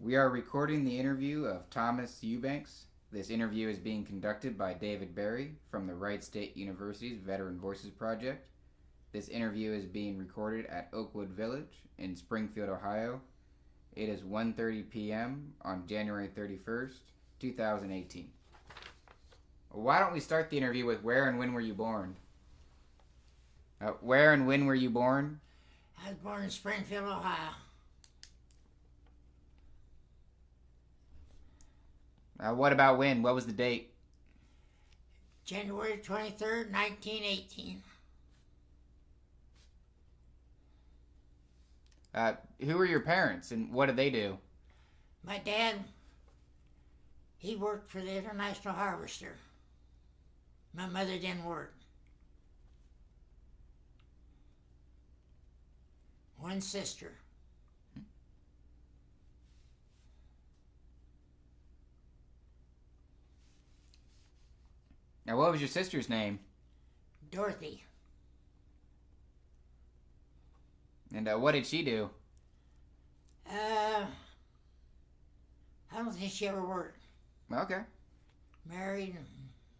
We are recording the interview of Thomas Eubanks. This interview is being conducted by David Berry from the Wright State University's Veteran Voices Project. This interview is being recorded at Oakwood Village in Springfield, Ohio. It is 1:30 p.m. on January 31st, 2018. Why don't we start the interview with where and when were you born? Where and when were you born? I was born in Springfield, Ohio. What about when? What was the date? January 23rd, 1918. Who were your parents and what did they do? My dad, he worked for the International Harvester. My mother didn't work. One sister. Now, what was your sister's name? Dorothy. And what did she do? I don't think she ever worked. Okay, Married and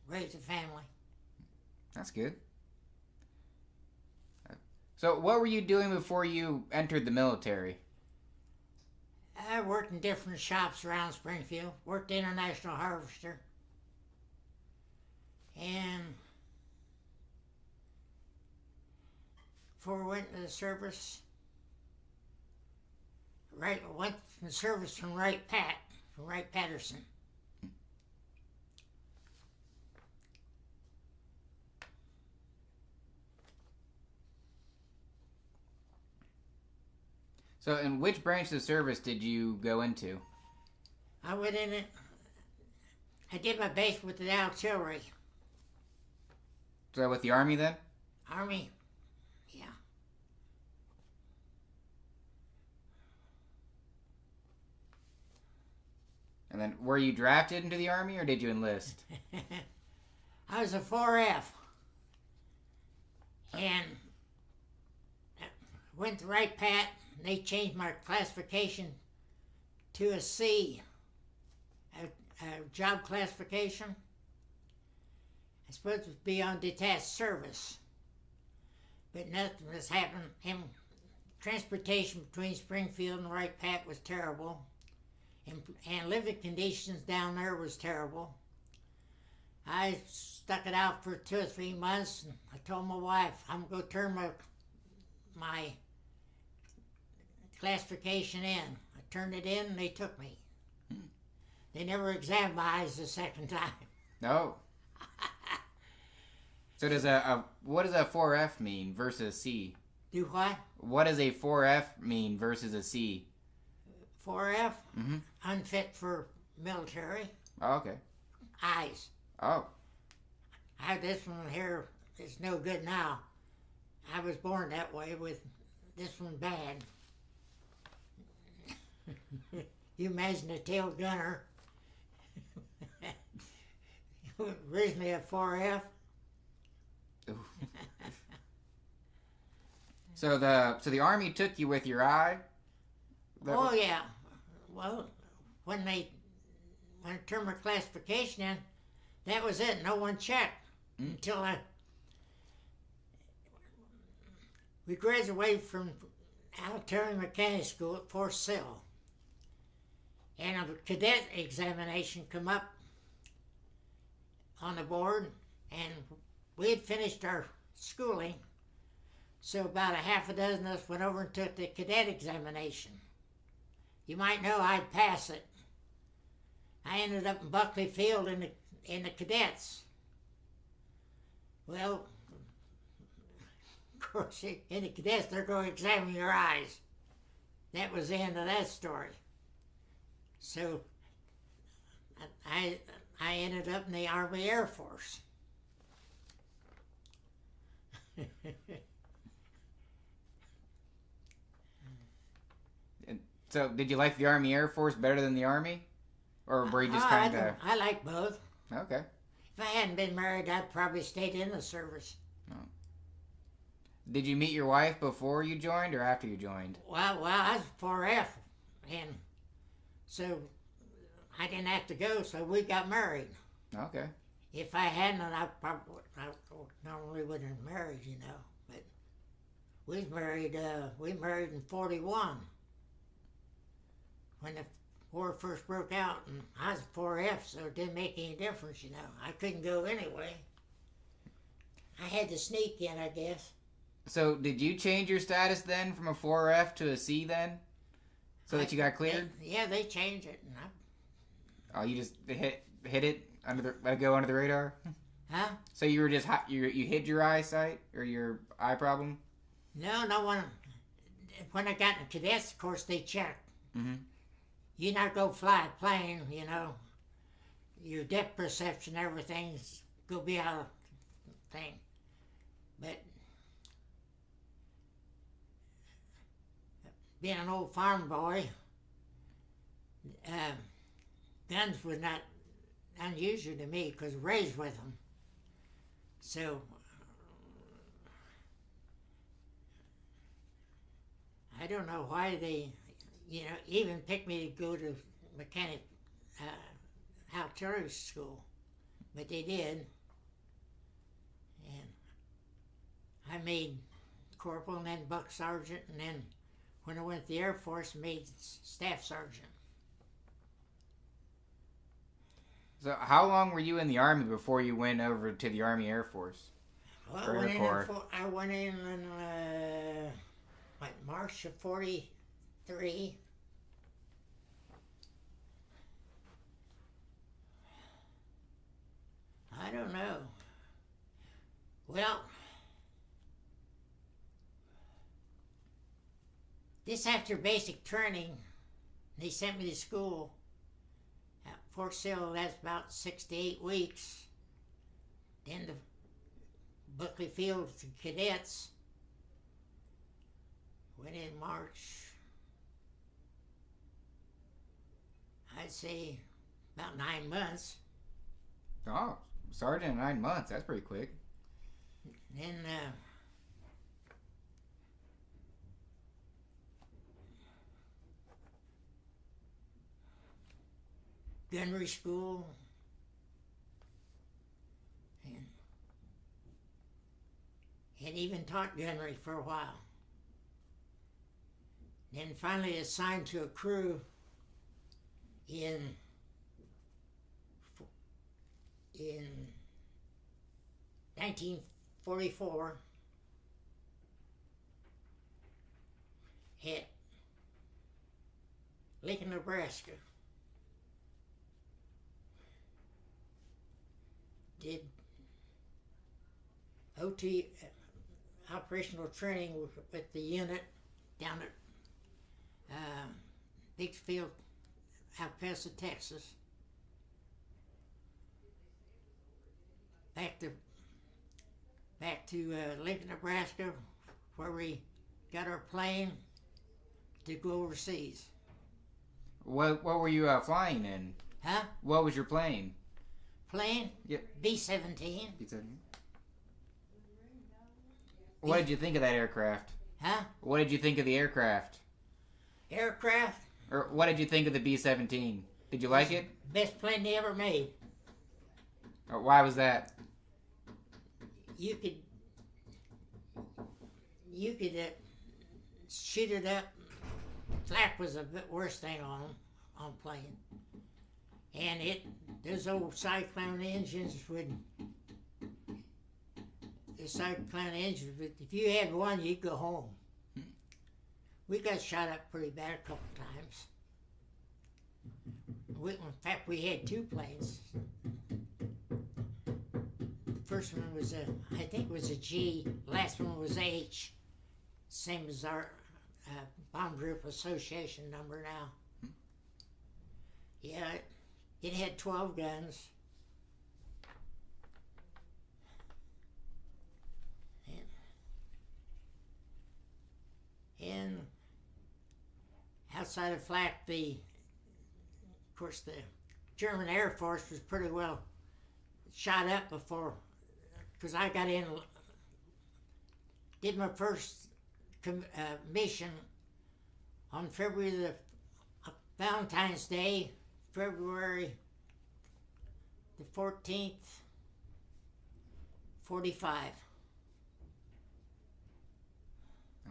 raised a family. that's good. So, what were you doing before you entered the military? I worked in different shops around Springfield. Worked International Harvester. And before I went into the service, went from the service from Wright Patterson. So, in which branch of the service did you go into? I went in it. I did my base with the artillery. So, with the Army then? Army, yeah. And then, were you drafted into the Army or did you enlist? I was a 4F. And went to Wright Pat, and they changed my classification to a C, a job classification. I supposed to be on detached service, but nothing was happening. Transportation between Springfield and Wright Pat was terrible, and living conditions down there was terrible. I stuck it out for 2 or 3 months, and I told my wife, I'm going to turn my classification in. I turned it in, and they took me. They never examined my eyes the second time. No. So what does a 4F mean versus C? Do what? What does a 4F mean versus a C? 4F? Mm-hmm. Unfit for military. Oh, okay. Eyes. Oh. I have this one here. It's no good now. I was born that way with this one bad. You imagine a tail gunner. Originally a 4F. So the Army took you with your eye? Oh yeah. Well, when I turned my classification in, that was it. No one checked until we graduated from Artillery Mechanic School at Fort Sill, and a cadet examination come up on the board, and we had finished our schooling. So about a half a dozen of us went over and took the cadet examination. You might know I'd pass it. I ended up in Buckley Field in the cadets. Well, of course, in the cadets, they're going to examine your eyes. That was the end of that story. So I ended up in the Army Air Force. So did you like the Army Air Force better than the Army? Or were you just kind of... I like both. Okay. If I hadn't been married, I'd probably stayed in the service. Oh. Did you meet your wife before you joined or after you joined? Well, I was 4F, and So I didn't have to go, so we got married. Okay. If I hadn't, I normally wouldn't have married, you know. But we married in 41 when the war first broke out, and I was 4F, so it didn't make any difference, you know. I couldn't go anyway. I had to sneak in, I guess. So did you change your status then from a 4F to a C then? So that you got cleared? They changed it. And Oh, you just hit it let it go under the radar? Huh? So you were just you hid your eyesight or your eye problem? No, when I got in cadets, of course, they checked. Mm-hmm. You not go fly a plane, you know. Your depth perception, everything's go be out of thing. But being an old farm boy, guns were not unusual to me because raised with them. So I don't know why they, even picked me to go to mechanic artillery school, but they did. And I made corporal and then buck sergeant, and then when I went to the Air Force, I made staff sergeant. So how long were you in the Army before you went over to the Army Air Force? Well, I went in March of 43. I don't know. Well, this after basic training, they sent me to school at Fort Sill. That's about 6 to 8 weeks. Then the Buckley Field for cadets. Went in March. I'd say about 9 months. Oh, sergeant, 9 months. That's pretty quick. Then gunnery school. And even taught gunnery for a while. Then finally assigned to a crew in 1944 at Lincoln, Nebraska. Did OT, operational training with the unit down at Big Field, El Paso, Texas. Back to Lincoln, Nebraska, where we got our plane to go overseas. What were you flying in? Huh? What was your plane? Plane? Yep. B-17. B-17. What did you think of that aircraft? Huh? What did you think of the aircraft? Aircraft? Or what did you think of the B-17? Did you like it? Best plane they ever made. Or why was that? You could shoot it up. Flak was the worst thing on plane. And those old cyclone engines if you had one, you'd go home. We got shot up pretty bad a couple times. In fact, we had 2 planes. The first one was I think it was a G. Last one was H. Same as our bomb group association number now. Yeah, it had 12 guns. And outside of Flak, of course, the German Air Force was pretty well shot up before, because I got in, did my first mission on February the Valentine's Day, February the 14th, 45.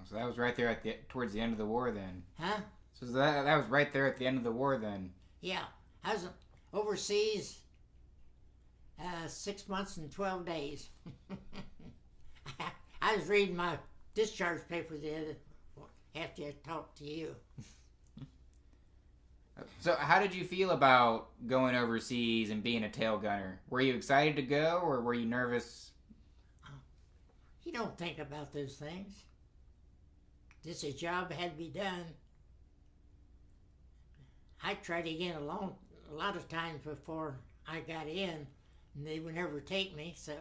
So that was right there towards the end of the war then. Huh? So that was right there at the end of the war then. Yeah. I was overseas 6 months and 12 days. I was reading my discharge paper after I talked to you. So how did you feel about going overseas and being a tail gunner? Were you excited to go, or were you nervous? You don't think about those things. Just a job had to be done. I tried again a lot of times before I got in, and they would never take me, so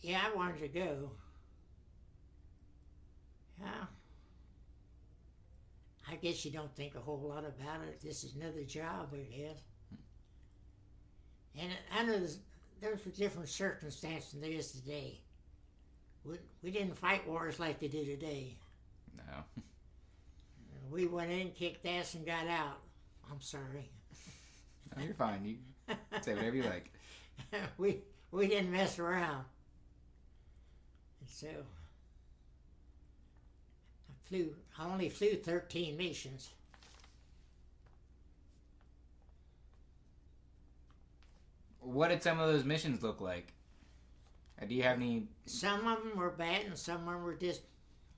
yeah, I wanted to go. Yeah. I guess you don't think a whole lot about it. This is another job, I guess. And I know there's a different circumstance than there is today. We didn't fight wars like they do today. No. We went in, kicked ass, and got out. I'm sorry. No, you're fine. You say whatever you like. we didn't mess around. So I only flew 13 missions. What did some of those missions look like? Do you have any? Some of them were bad, and some of them were just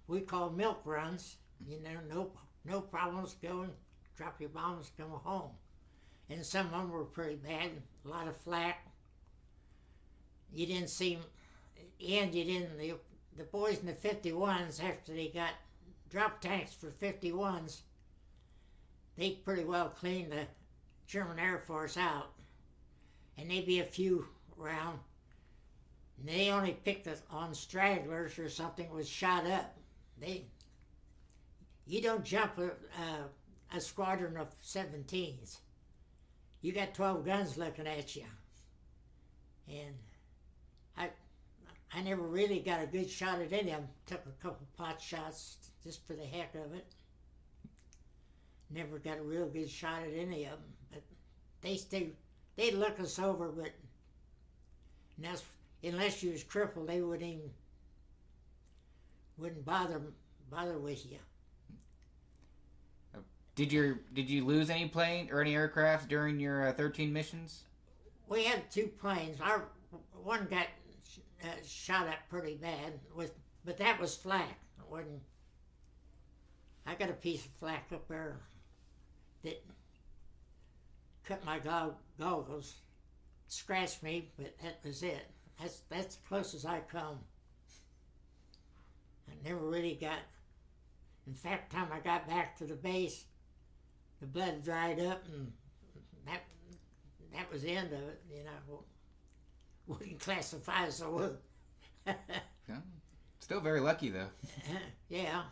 we call milk runs. You know, no problems. Go and drop your bombs, come home. And some of them were pretty bad. A lot of flak. You didn't see. And you didn't. The boys in the 51s, after they got drop tanks for 51s, they pretty well cleaned the German Air Force out. And they'd be a few around. And they only picked on stragglers or something was shot up. You don't jump a squadron of 17s. You got 12 guns looking at you. And I never really got a good shot at any of them. Took a couple pot shots just for the heck of it. Never got a real good shot at any of them. But they'd look us over, but unless you was crippled, they wouldn't bother with you. Did you lose any plane or any aircraft during your 13 missions? We had 2 planes. Our one got shot at pretty bad, but that was flak. It wasn't. I got a piece of flak up there that cut my goggles, scratched me, but that was it. That's the closest I come. I never really got. In fact, time I got back to the base, the blood dried up, and that was the end of it. You know, wouldn't classify as a wound. Yeah. Still very lucky though. Yeah,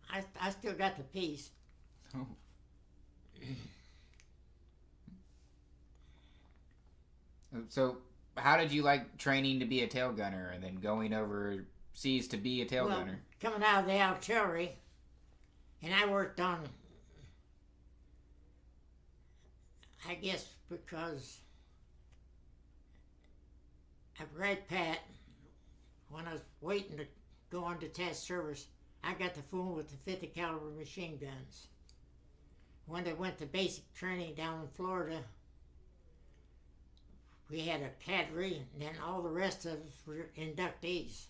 I still got the piece. Oh. So, how did you like training to be a tail gunner and then going overseas to be a tail gunner? Coming out of the artillery, and I worked on, I guess because at Red Pat, when I was waiting to go on to test service, I got the phone with the 50 caliber machine guns. When I went to basic training down in Florida, we had a cadre, and then all the rest of us were inductees.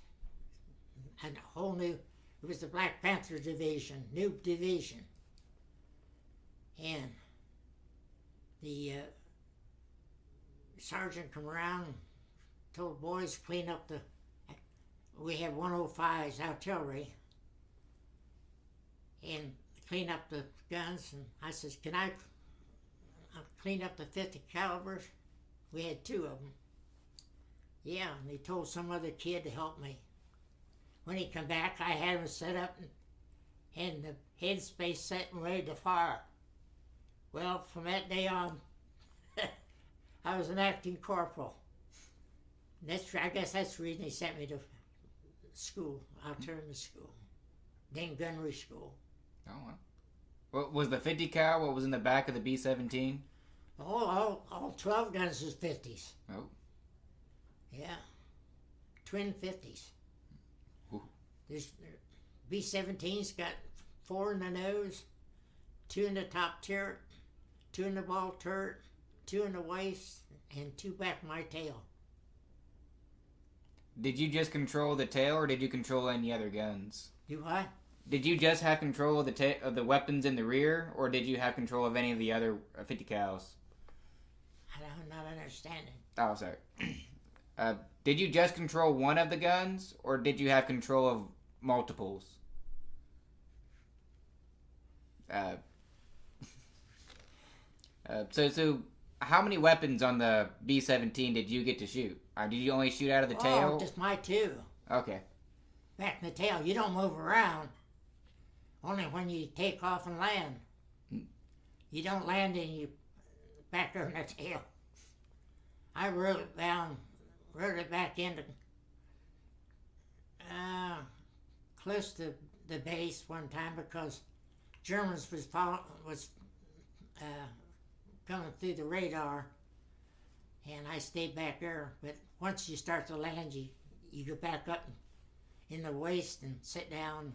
And a whole new, it was the Black Panther Division, new division. And the sergeant come around, told the boys clean up we had 105s artillery, and clean up the guns. And I says, can I clean up the 50 calibers? We had 2 of them. Yeah, and they told some other kid to help me. When he come back, I had him set up and the headspace set and ready to fire. Well, from that day on, I was an acting corporal. I guess that's the reason they sent me to school, artillery school, then gunnery school. Oh, well. What was the 50 cal? What was in the back of the B-17? All 12 guns is 50s. Oh. Yeah. Twin 50s. Ooh. This B-17's got 4 in the nose, 2 in the top turret, 2 in the ball turret, 2 in the waist, and 2 back my tail. Did you just control the tail, or did you control any other guns? Do what? Did you just have control of the weapons in the rear, or did you have control of any of the other 50 cals? I'm not understanding. Oh, sorry. Did you just control one of the guns, or did you have control of multiples? So how many weapons on the B-17 did you get to shoot? Did you only shoot out of the tail? Just my 2. Okay. Back in the tail. You don't move around. Only when you take off and land. You don't land and you back there in the tail. I rode it back into close to the base one time because Germans was coming through the radar, and I stayed back there. But once you start to land, you go back up in the waist and sit down.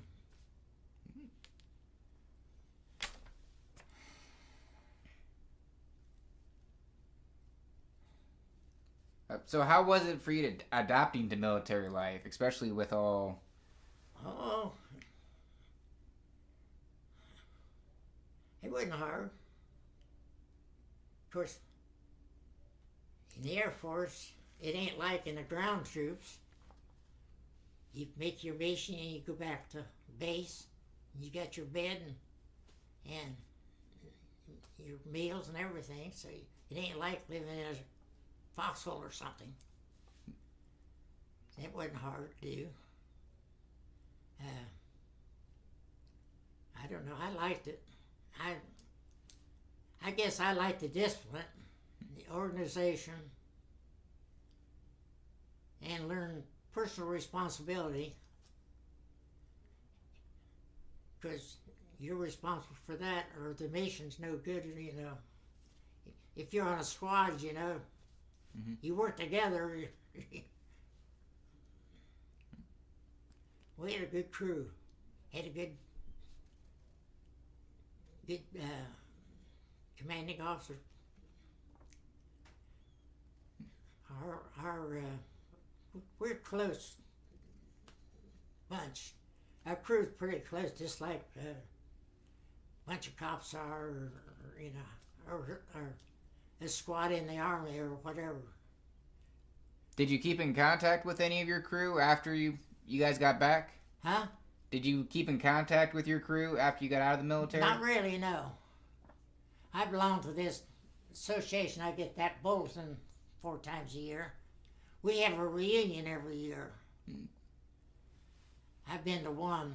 So how was it for you to adapting to military life, especially with all? Oh, it wasn't hard. Of course, in the Air Force, it ain't like in the ground troops. You make your mission and you go back to base. You got your bed and your meals and everything. So it ain't like living in a foxhole or something. It wasn't hard to do. I don't know. I liked it. I guess I liked the discipline, the organization, and learn personal responsibility, because you're responsible for that, or the mission's no good. You know, if you're on a squad, you know, you work together. We had a good crew, had a good commanding officer. We're close bunch. Our crew's pretty close, just like a bunch of cops are, or you know, or a squad in the army or whatever. Did you keep in contact with any of your crew after you guys got back? Huh? Did you keep in contact with your crew after you got out of the military? Not really, no. I belong to this association. I get that bulletin 4 times a year. We have a reunion every year. I've been to one.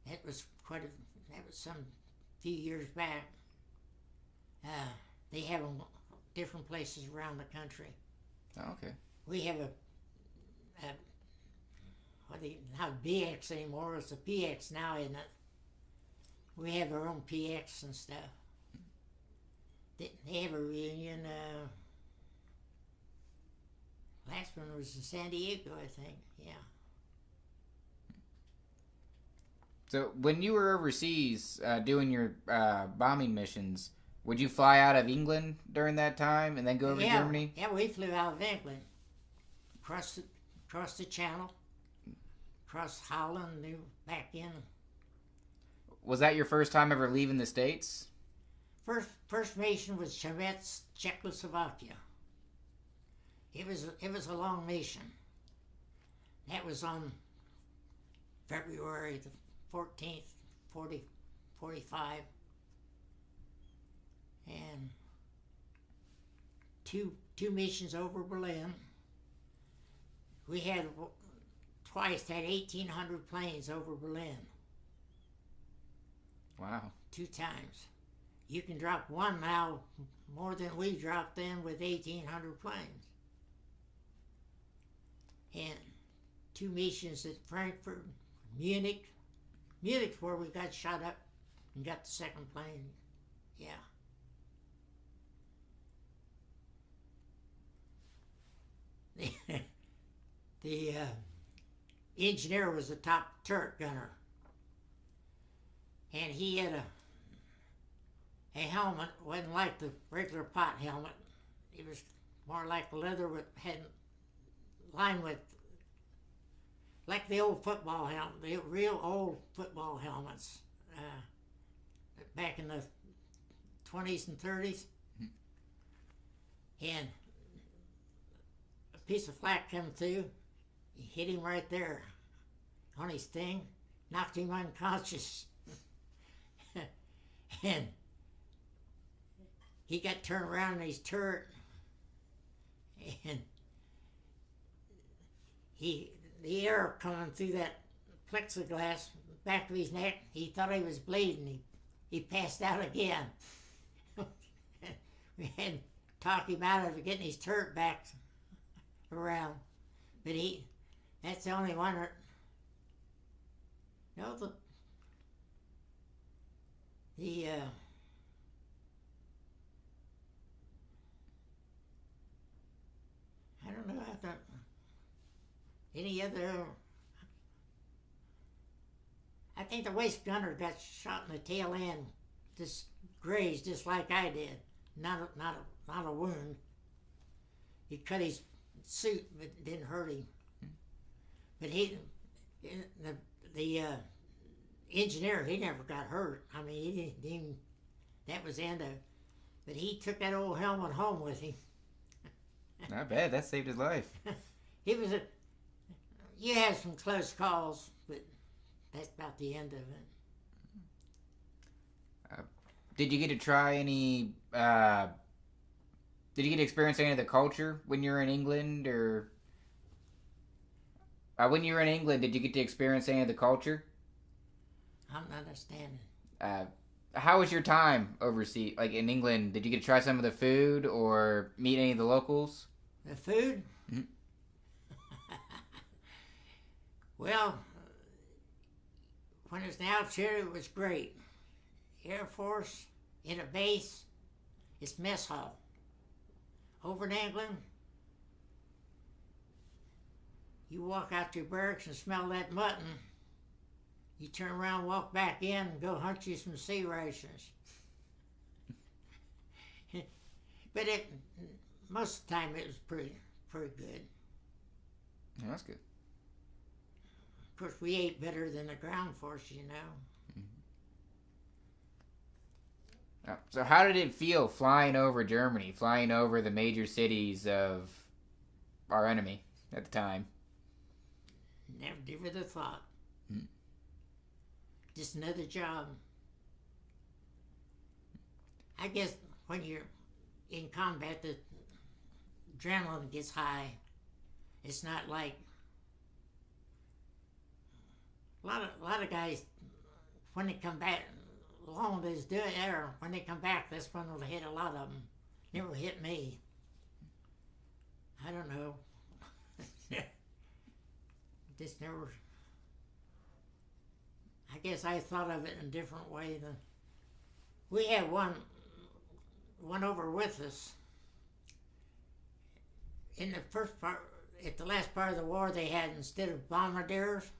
That was some few years back. They have them different places around the country. Oh, okay. We have not BX anymore. It's a PX now, isn't it? We have our own PX and stuff. They have a reunion. Last one was in San Diego, I think. Yeah. So when you were overseas doing your bombing missions, would you fly out of England during that time and then go over to Germany? Yeah, we flew out of England, across the Channel, across Holland, back in. Was that your first time ever leaving the States? First mission was Chametz, Czechoslovakia. It was a long mission. That was on February the 14th, 45. And two missions over Berlin. We had twice had 1,800 planes over Berlin. Wow. 2 times. You can drop one now more than we dropped then with 1,800 planes. And 2 missions at Frankfurt, Munich. Munich's where we got shot up and got the second plane. Yeah. The engineer was the top turret gunner, and he had a helmet. Wasn't like the regular pot helmet. It was more like leather with had lined with like the old football helmet, the real old football helmets back in the 20s and 30s. And a piece of flak come through, hit him right there on his thing, knocked him unconscious. And he got turned around in his turret, and the air coming through that plexiglass back of his neck, he thought he was bleeding. He passed out again. We had to talk him out of getting his turret back around. But that's the only one that, I don't know, I thought any other, I think the waist gunner got shot in the tail end, just grazed just like I did. Not a wound. He cut his suit, but it didn't hurt him. But the engineer, he never got hurt. I mean, he didn't, that was the end of it. But he took that old helmet home with him. Not bad. That saved his life. You had some close calls, but that's about the end of it. Did you get to try any? Did you get to experience any of the culture when you were in England, or when you were in England? Did you get to experience any of the culture? I'm not understanding. How was your time overseas, like in England? Did you get to try some of the food or meet any of the locals? The food? Mm-hmm. Well, when it was in altitude, it was great. Air Force, in a base, it's mess hall. Over in England, you walk out to your barracks and smell that mutton. You turn around, walk back in, and go hunt you some sea rations. But most of the time it was pretty good. Yeah, that's good. Of course, we ate better than the ground force, you know. Mm-hmm. So how did it feel flying over Germany, flying over the major cities of our enemy at the time? Never would have thought. Mm-hmm. Just another job. I guess when you're in combat, the adrenaline gets high. It's not like a lot of guys when they come back. Long as do it there, when they come back, that's when it'll hit a lot of them. Never hit me. I don't know. Just never. I guess I thought of it in a different way than. We had one over with us. In the first part, at the last part of the war, they had, instead of bombardiers,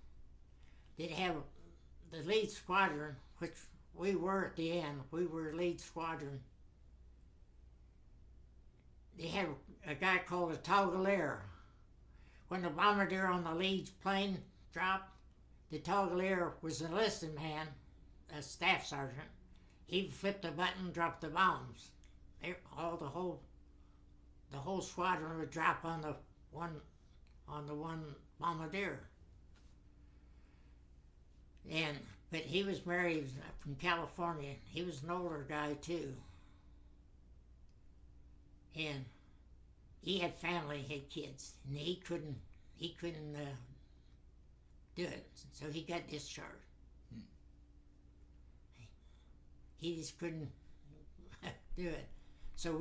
they'd have the lead squadron, which we were at the end. We were lead squadron. They had a guy called a Togolier. When the bombardier on the lead plane dropped, the Togolier was an enlisted man, a staff sergeant. He'd flip the button, drop the bombs. The whole squadron would drop on the one bombardier. But he was married from California. He was an older guy too. And he had family, had kids, and he couldn't do it. So he got discharged. He just couldn't do it. So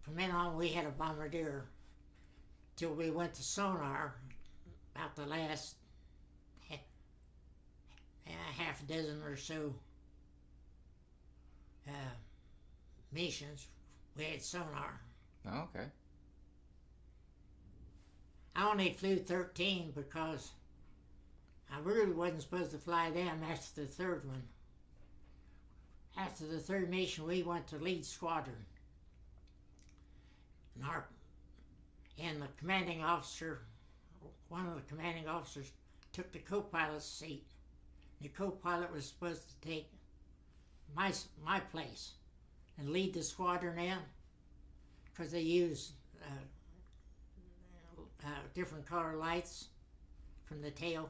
from then on, we had a bombardier till we went to sonar, about the last half a dozen or so uh, missions. We had sonar. Oh, okay. I only flew 13 because I really wasn't supposed to fly them after the third one. After the third mission, we went to lead squadron. And the commanding officer, one of the commanding officers, took the co-pilot's seat. The co-pilot was supposed to take my place and lead the squadron in, because they use different color lights from the tail.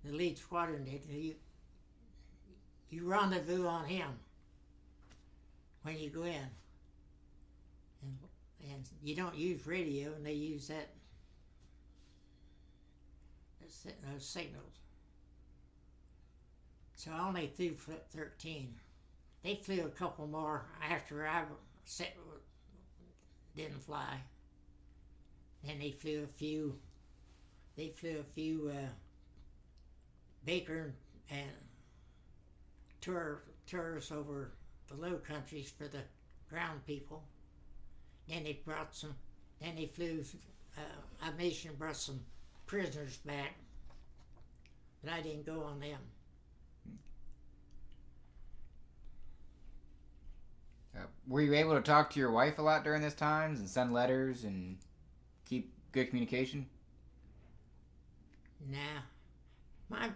The lead squadron did. You rendezvous on him when you go in, and you don't use radio, and they use those signals. So I only flew 13. They flew a couple more after I didn't fly. Then they flew a few. Baker and tours over the Low Countries for the ground people. Then they brought some. Then they flew. A mission brought some prisoners back, but I didn't go on them. Were you able to talk to your wife a lot during this time and send letters and keep good communication? Nah, my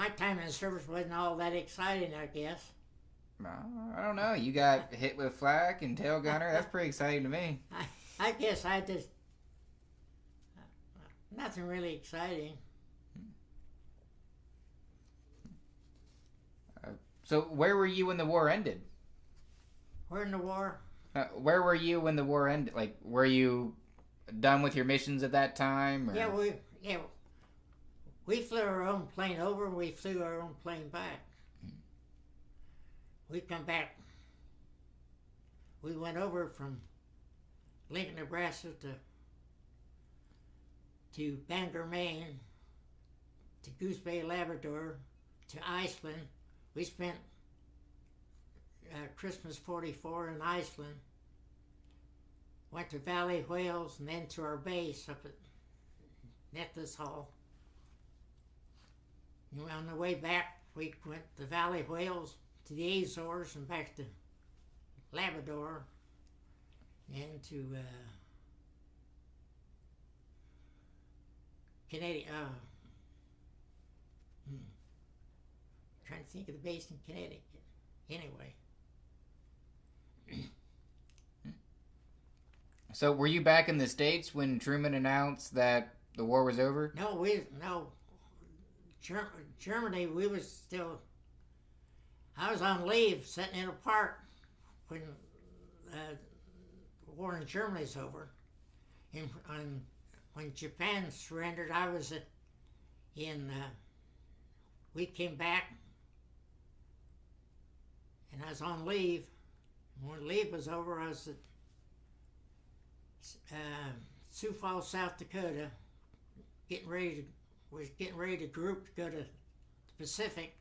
time in the service wasn't all that exciting, I guess. I don't know. You got hit with flak and tail gunner. That's pretty exciting to me. I guess I just nothing really exciting. So where were you when the war ended? Where in the war? Where were you when the war ended? Like, were you done with your missions at that time? Or? Yeah, we flew our own plane over, and we flew our own plane back. We come back. We went over from Lincoln, Nebraska to Bangor, Maine, to Goose Bay, Labrador, to Iceland. We spent Christmas '44 in Iceland. Went to Valley Whales and then to our base up at Nephthys Hall. And on the way back, we went to Valley Whales, to the Azores, and back to Labrador, and to Connecticut. Trying to think of the base in Connecticut. Anyway. So were you back in the States when Truman announced that the war was over? No. Germany, we was still. I was on leave, sitting in a park when the war in Germany's over. And when Japan surrendered, I was we came back, and I was on leave. When leave was over, I was at Sioux Falls, South Dakota, getting ready to group to go to the Pacific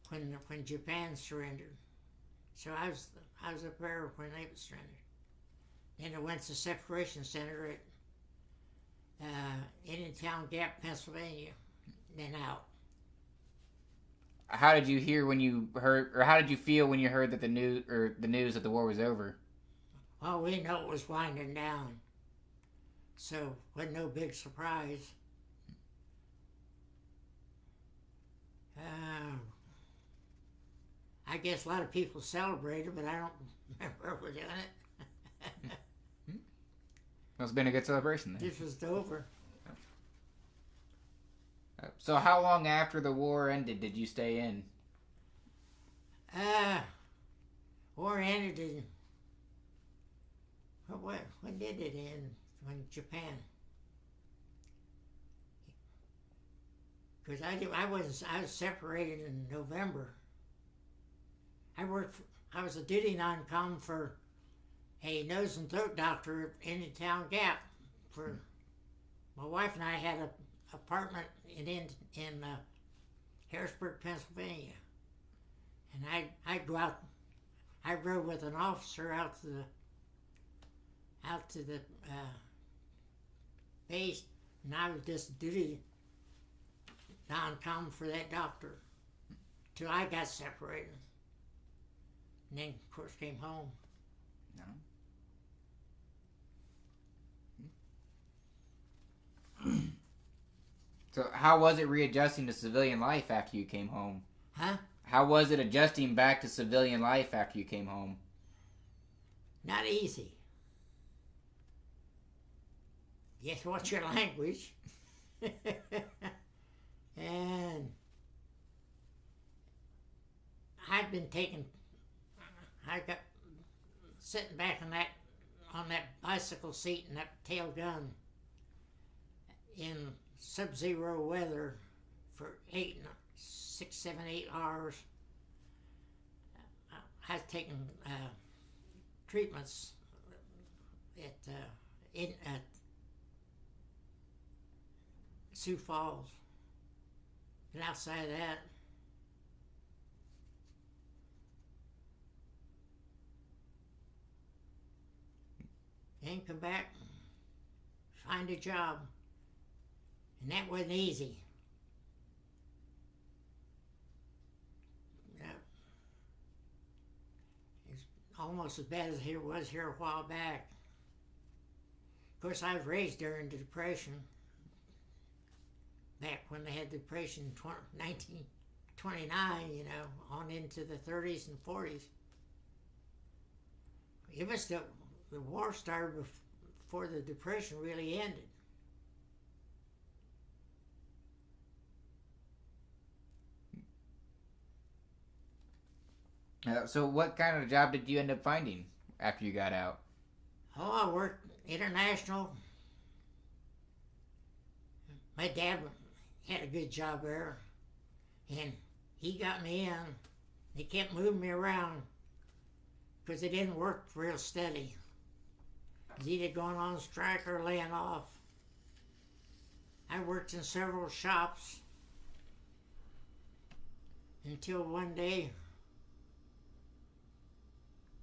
when Japan surrendered. So I was up there when they was surrendered. Then I went to Separation Center at Indiantown Gap, Pennsylvania, then out. How did you hear when you heard, or how did you feel when you heard that the news that the war was over? Well, we know it was winding down, so wasn't no big surprise. I guess a lot of people celebrated, but I don't remember we're doing it. Must have been a good celebration then. This was over. So how long after the war ended did you stay in? War ended in... When did it end? When Japan... Because I was separated in November. I was a duty non-com for a nose and throat doctor in Indiantown Gap. My wife and I had an apartment in Harrisburg, Pennsylvania. And I'd go out. I rode with an officer out to the base, and I was just duty non-com for that doctor till I got separated. And then, of course, came home. No. So how was it readjusting to civilian life after you came home? Huh? How was it adjusting back to civilian life after you came home? Not easy. Guess what's your language? And I've been I got sitting back on that bicycle seat and that tail gun in sub-zero weather for 6, 7, 8 hours. I was taking treatments at Sioux Falls. And outside of that, then come back, find a job. And that wasn't easy. It's almost as bad as it was here a while back. Of course, I was raised during the Depression, back when they had the Depression in 1929, on into the 30s and 40s. It was the war started before the Depression really ended. So what kind of job did you end up finding after you got out? Oh, I worked international. My dad had a good job there, and he got me in. They kept moving me around because it didn't work real steady. It was either going on strike or laying off. I worked in several shops until one day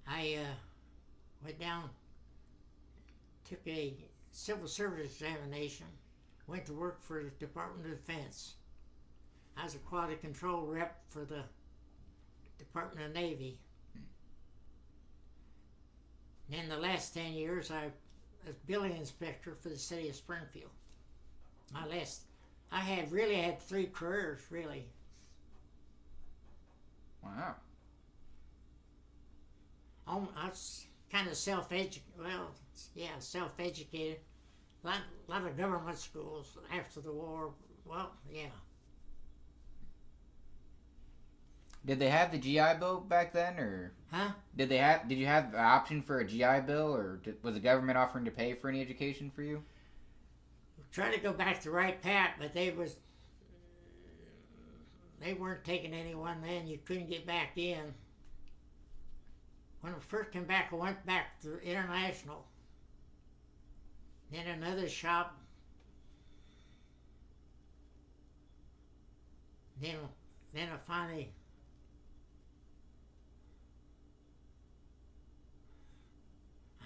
I went down, took a civil service examination, went to work for the Department of Defense. I was a quality control rep for the Department of Navy. And in the last 10 years, I was building inspector for the city of Springfield. I had 3 careers, really. Wow. I was kind of self-educated. Self-educated. A lot of government schools after the war. Well, yeah. Did they have the GI Bill back then, or? Huh? Did you have the option for a GI Bill, or was the government offering to pay for any education for you? Tried to go back the right path, but they weren't taking anyone then. You couldn't get back in. When I first came back, I went back to international. Then another shop. Then I finally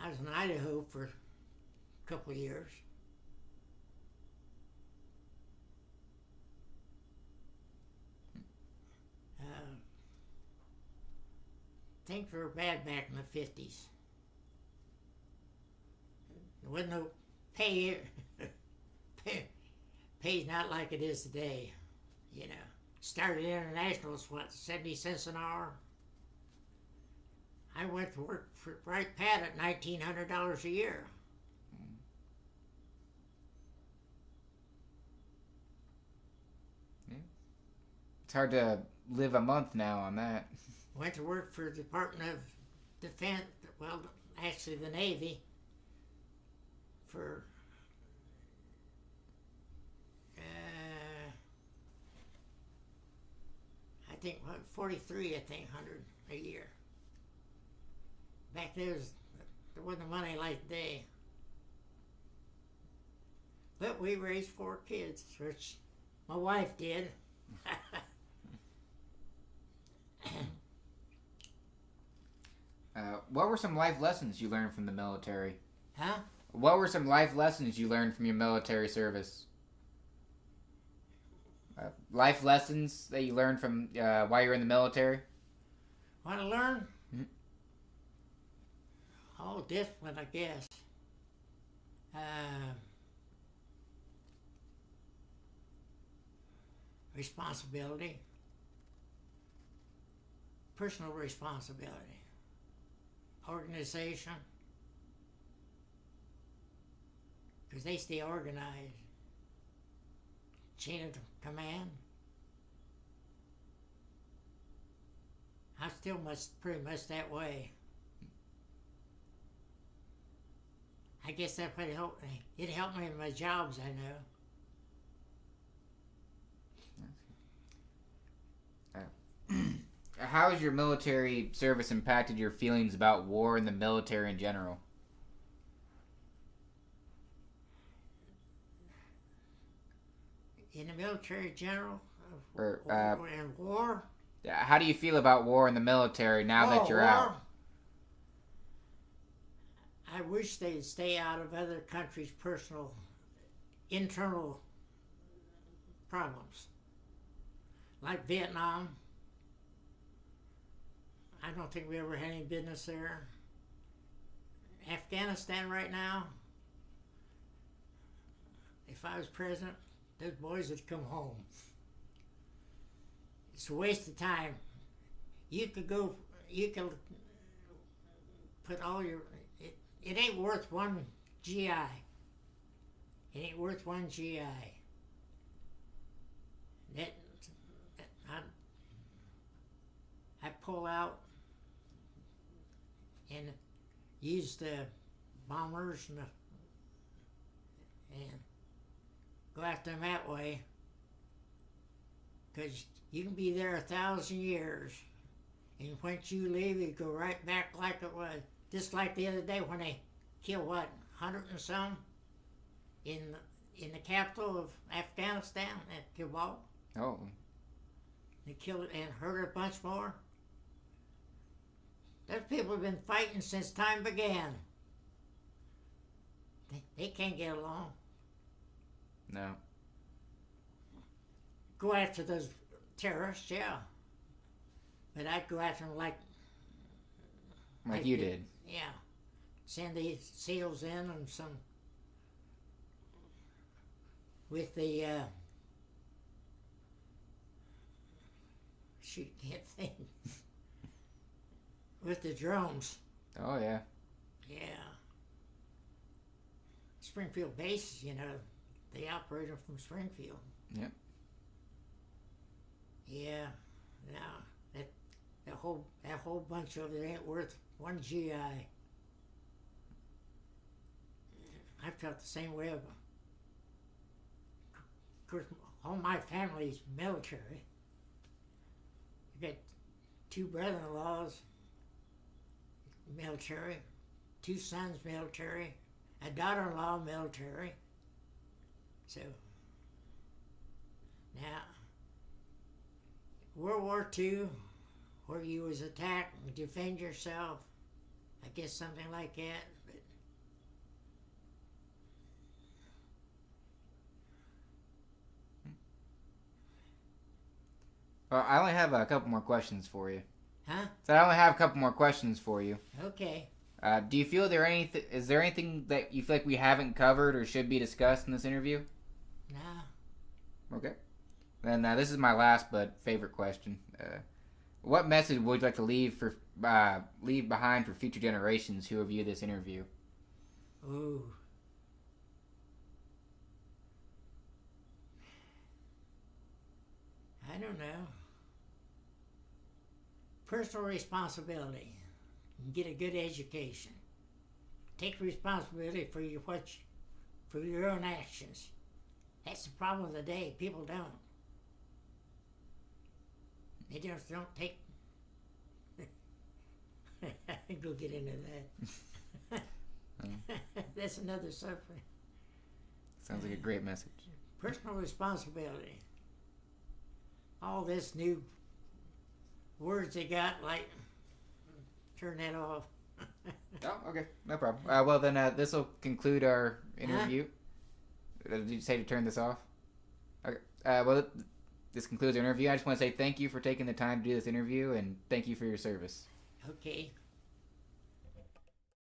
I was in Idaho for a couple of years. Things were bad back in the 50s. There wasn't no pay. Pay's not like it is today. Started international was 70 cents an hour. I went to work for Right Pat at $1,900 a year. Yeah. It's hard to live a month now on that. Went to work for the Department of Defense, well, actually the Navy, for I think 43, $100 a year. Back there wasn't money like today. But we raised 4 kids, which my wife did. What were some life lessons you learned from the military? Huh? What were some life lessons you learned from your military service? Life lessons that you learned from while you were in the military? Want to learn? Mm-hmm. All discipline, I guess. Responsibility. Personal responsibility. Organization. Because they stay organized. Chain of command. I'm still pretty much that way. I guess that would help me. It helped me in my jobs, I know. How has your military service impacted your feelings about war and the military in general? In the military general? Or, In war? How do you feel about war in the military now that you're out? I wish they'd stay out of other countries' personal, internal problems. Like Vietnam. I don't think we ever had any business there. Afghanistan right now. If I was president, those boys would come home. It's a waste of time. You could put all your... It ain't worth one GI. It ain't worth one GI. I pull out and use the bombers and go after them that way. Because you can be there 1,000 years, and once you leave, you go right back like it was. Just like the other day when they killed, 100 and some in the capital of Afghanistan at Kabul. Oh. They killed it and hurt a bunch more. Those people have been fighting since time began. They can't get along. No. Go after those terrorists, yeah. But I'd go after them like you did. Yeah. Send the SEALs in and some with the shoot, can't think. With the drones. Oh yeah. Yeah. Springfield base, they operated from Springfield. Yep. Yeah. Now that whole bunch of it ain't worth one GI. I felt the same way. Of course, all my family's military. I got 2 brother-in-laws military, 2 sons military, a daughter-in-law military. So now, World War II, where you was attacked and defend yourself, I guess something like that. But Well, I only have a couple more questions for you. huh? So I only have a couple more questions for you. Okay. Do you feel is there anything that you feel like we haven't covered or should be discussed in this interview? Nah. Okay. Then this is my last but favorite question. What message would you like to leave behind for future generations who review this interview? Ooh. I don't know. Personal responsibility. Get a good education. Take responsibility for your own actions. That's the problem of the day. People don't. They just don't take. Go get into that. That's another subject. Sounds like a great message. Personal responsibility. All this new words they got, like turn that off. Oh, okay. No problem. Well, then this will conclude our interview. Did you say to turn this off? Okay. Well, this concludes our interview. I just want to say thank you for taking the time to do this interview, and thank you for your service. Okay.